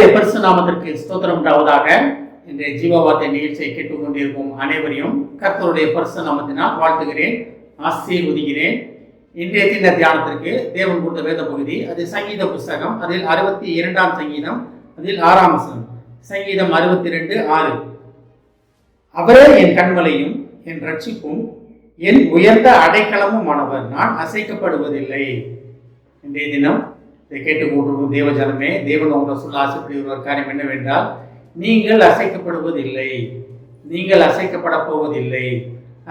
கர்த்தருடைய பரிசு நாமத்திற்கு ஸ்தோத்திரம் உண்டாவதாக. இன்றைய ஜீவவார்த்தை நிகழ்ச்சியை கேட்டுக்கொண்டிருக்கும் அனைவரையும் கர்த்தருடைய பரிசு நாமத்தினால் வாழ்த்துகிறேன், ஆசீர்வதிக்கிறேன். இன்றைய தின தியானத்திற்கு தேவன் கொடுத்த வேத பகுதி அது சங்கீத புஸ்தகம், அதில் 62ஆம் சங்கீதம், அதில் 6ஆம் வசனம். சங்கீதம் 62:6. அவரே என் கண்மலையும் என் ரட்சிப்பும் என் உயர்ந்த அடைக்கலமும் ஆனவர், நான் அசைக்கப்படுவதில்லை. இன்றைய தினம் இதை கேட்டுக்கொண்டிருக்கும் தேவஜனமே, தேவன் உங்களை சொல்ல ஆசைப்படுகிற ஒரு காரியம் என்னவென்றால், நீங்கள் அசைக்கப்படுவதில்லை, நீங்கள் அசைக்கப்பட போவதில்லை.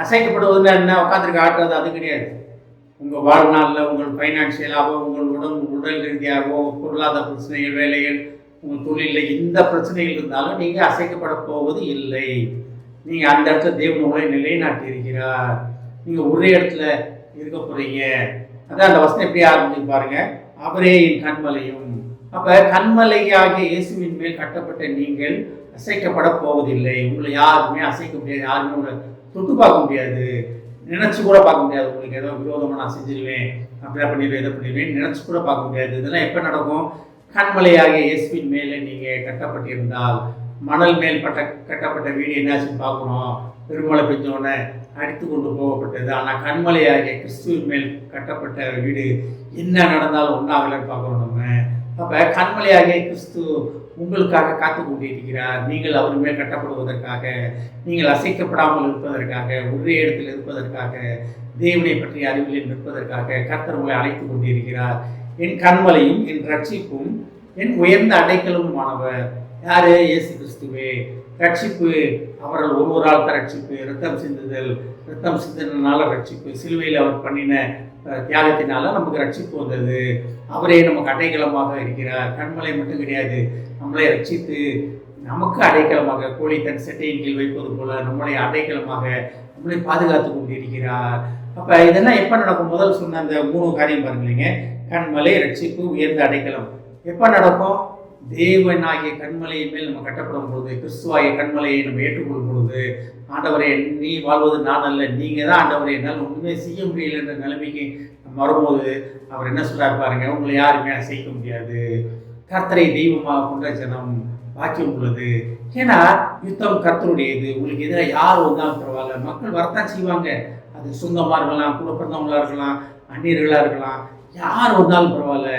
அசைக்கப்படுவதுன்னா என்ன? உட்காந்துருக்க ஆட்டுறது அது கிடையாது. உங்கள் வாழ்நாளில் உங்கள் ஃபைனான்சியலாகவோ, உங்கள் உடல் ரீதியாகவோ, பொருளாதார பிரச்சனைகள், வேலைகள், உங்கள் தொழிலில் எந்த பிரச்சனைகள் இருந்தாலும் நீங்கள் அசைக்கப்பட போவது இல்லை. நீங்கள் அந்த இடத்துல தேவன் உங்களை நிலைநாட்டி இருக்கிறார். நீங்கள் ஒரே இடத்துல இருக்க போகிறீங்க. அதான் அந்த வசனம் எப்படி ஆரம்பிச்சு பாருங்க. அவரே என் கண்மலையும். அப்ப கண்மலையாகிய இயேசுவின் மேல் கட்டப்பட்ட நீங்கள் அசைக்கப்பட போவதில்லை. உங்களை யாருமே அசைக்க முடியாது, யாருமே உங்களை தொட்டு பார்க்க முடியாது, நினைச்சு கூட பார்க்க முடியாது. உங்களுக்கு ஏதோ விரோதமாக நான் செஞ்சிருவேன், அப்படியா பண்ணிடுவேன், எதை பண்ணிடுவேன் நினைச்சு கூட பார்க்க முடியாது. இதெல்லாம் எப்போ நடக்கும்? கண்மலையாகிய இயேசுவின் மேலே நீங்கள் கட்டப்பட்டிருந்தால். மணல் மேல் கட்டப்பட்ட வீடு என்னாச்சுன்னு பார்க்கணும், பெருமழை பெஞ்சோடனே அடித்து கொண்டு போகப்பட்டது. ஆனால் கண்மலையாகிய கிறிஸ்துவின் மேல் கட்டப்பட்ட வீடு என்ன நடந்தாலும் ஒன்றாகலன்னு பார்க்கணும் நம்ம. அப்போ கண்மலையாகிய கிறிஸ்து உங்களுக்காக காத்து கொண்டிருக்கிறார். நீங்கள் அவர் மேல் கட்டப்படுவதற்காக, நீங்கள் அசைக்கப்படாமல் இருப்பதற்காக, ஒரே இடத்தில் இருப்பதற்காக, தேவனை பற்றிய அறிவில் நிற்பதற்காக கர்த்தர் உங்களை அழைத்து கொண்டிருக்கிறார். என் கண்மலையும் என் ரட்சிப்பும் என் உயர்ந்த அடைக்கலமுமானவர். யாரு? இயேசு கிறிஸ்துவே. ரட்சிப்பு அவர்கள் ஒருவரால் ரட்சிப்பு, ரத்தம் சிந்துதல், ரத்தம் சிந்தினால ரட்சிப்பு, சிலுவையில் அவர் பண்ணின தியாகத்தினால நமக்கு ரட்சிப்பு வந்தது. அவரே நமக்கு அடைக்கலமாக இருக்கிறார். கண்மலை மட்டும் கிடையாது, நம்மளை ரட்சித்து நமக்கு அடைக்கலமாக, கோழி தன் செட்டையின் கீழ் வைப்பது போல நம்மளை அடைக்கலமாக நம்மளை பாதுகாத்து கொண்டிருக்கிறார். அப்ப இதெல்லாம் எப்ப நடக்கும்? முதல் சொன்ன அந்த 3 காரியம் பாருங்களேங்க. கண்மலை, ரட்சிப்பு, உயர்ந்த அடைக்கலம். எப்ப நடக்கும்? தேவனாகிய கண்மலையின் மேல் நம்ம கட்டப்படும் பொழுது, கிறிஸ்துவாகிய கண்மலையை நம்ம ஏற்றுக்கொள்ளும் பொழுது, ஆண்டவரே நீ வாழ்வது நான் அல்ல, நீங்க தான் ஆண்டவரே, என்னால் ஒன்றுமே செய்ய முடியல என்ற நிலைமைக்கு நம்ம வரும்போது அவர் என்ன சொல்றாரு பாருங்க, உங்களை யாருமே அசைக்க முடியாது. கர்த்தரை தெய்வமாக கொண்ட ஜனம் பாக்கியம் உள்ளது. ஏன்னா யுத்தம் கர்த்தருடையது. உங்களுக்கு எதிராக யார் வந்தாலும் பரவாயில்ல, மக்கள் வரத்தான் செய்வாங்க. அது சொந்தமாக இருக்கலாம், கூட பிறந்தவங்களா இருக்கலாம், அந்நியர்களாக இருக்கலாம், யார் வந்தாலும் பரவாயில்ல,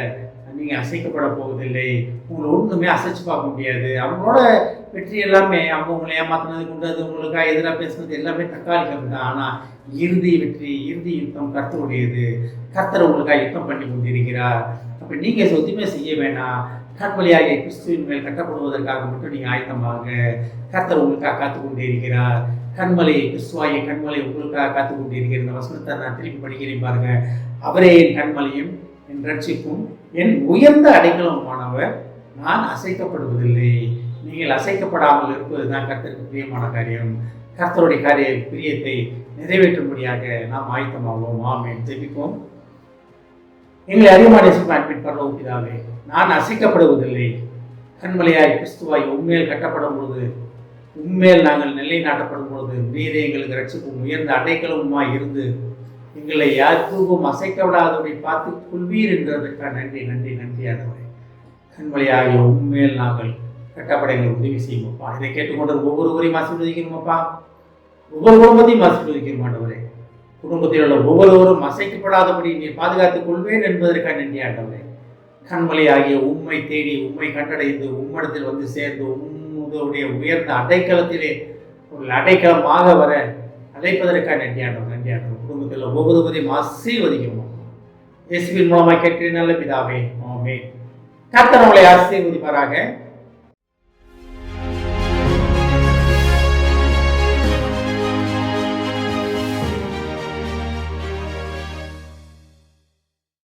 நீங்கள் அசைக்கப்பட போவதில்லை. உங்களை ஒன்றுமே அசைச்சு பார்க்க முடியாது. அவங்களோட வெற்றி எல்லாமே, அவங்க உங்களை ஏமாத்தினது, கொண்டது, உங்களுக்காக எதிராக பேசுனது எல்லாமே தற்காலிகம் தான். ஆனால் இறுதி வெற்றி, இறுதி யுத்தம் கர்த்தருடையது. கர்த்தர் உங்களுக்காக யுத்தம் பண்ணி கொண்டிருக்கிறார். அப்போ நீங்கள் எதுவுமே செய்ய வேணாம். கண்மலையாகிய கிறிஸ்துவின் மேல் கட்டப்படுவதற்காக மட்டும் நீங்கள் ஆயத்தமாக. கர்த்தர் உங்களுக்காக காத்து கொண்டே இருக்கிறார். கண்மலை, கிறிஸ்துவாகிய கண்மலை உங்களுக்காக காத்து கொண்டே இருக்கிற இந்த வசனத்தை நான் திருப்பி படிக்கிறேன் பாருங்க. அவரே என் கண்மலையும் என் ரட்சிப்பும் என் உயர்ந்த அடைக்கலமானவர், நான் அசைக்கப்படுவதில்லை. நீங்கள் அசைக்கப்படாமல் இருப்பது தான் கர்த்தருக்கு பிரியமான காரியம். கர்த்தருடைய பிரியத்தை நிறைவேற்றும்படியாக நாம் ஆயத்தமாவோம். ஆமென். ஜெபிப்போம். எங்களை அறிவுமான அன்பின் பரலோக பிதாவே, நான் அசைக்கப்படுவதில்லை. கண்மலையாய் கிறிஸ்துவாய் உண்மையில் கட்டப்படும் பொழுது, உண்மையில் நாங்கள் நிலைநாட்டப்படும் பொழுது, நீரே எங்களுக்கு ரட்சிப்பும் உயர்ந்த அடைக்கலமுமாய் இருந்து எங்களை யாருக்கும் அசைக்க விடாதபடி பார்த்து கொள்வீர் என்றதற்காக நன்றி, நன்றி, நன்றி ஆண்டவரே. கண்மலையாகிய உண்மையில் நாங்கள் கட்டப்பட எங்களுக்கு உதவி செய்யுமப்பா. இதை கேட்டுக்கொண்டு ஒவ்வொருவரையும் ஆசீர்வதிக்கணுமப்பா. ஒவ்வொரு குடும்பத்தையும் ஆசீர்வதிக்கணும் ஆண்டவரே. குடும்பத்தில் உள்ள ஒவ்வொருவரும் அசைக்கப்படாதபடி நீ பாதுகாத்துக் கொள்வேன் என்பதற்காக நன்றி ஆண்டவரே. கண்மலையாகிய உண்மை தேடி, உண்மை கண்டடைந்து, உம்மிடத்தில் வந்து சேர்ந்து, உங்களுடைய உயர்ந்த அடைக்கலத்திலே ஒரு அடைக்கலமாக வர அழைப்பதற்காக நன்றி ஆண்டவர், நன்றி ஆண்டவர். குடும்பத்தில் ஒவ்வொருவரையும் ஆசீர்வதிக்கணும். இயேசுவின் மூலமாக கேட்கிறேன் நல்ல பிதாவே. ஆமென். கர்த்தர் உங்களை ஆசீர்வதிப்பாராக.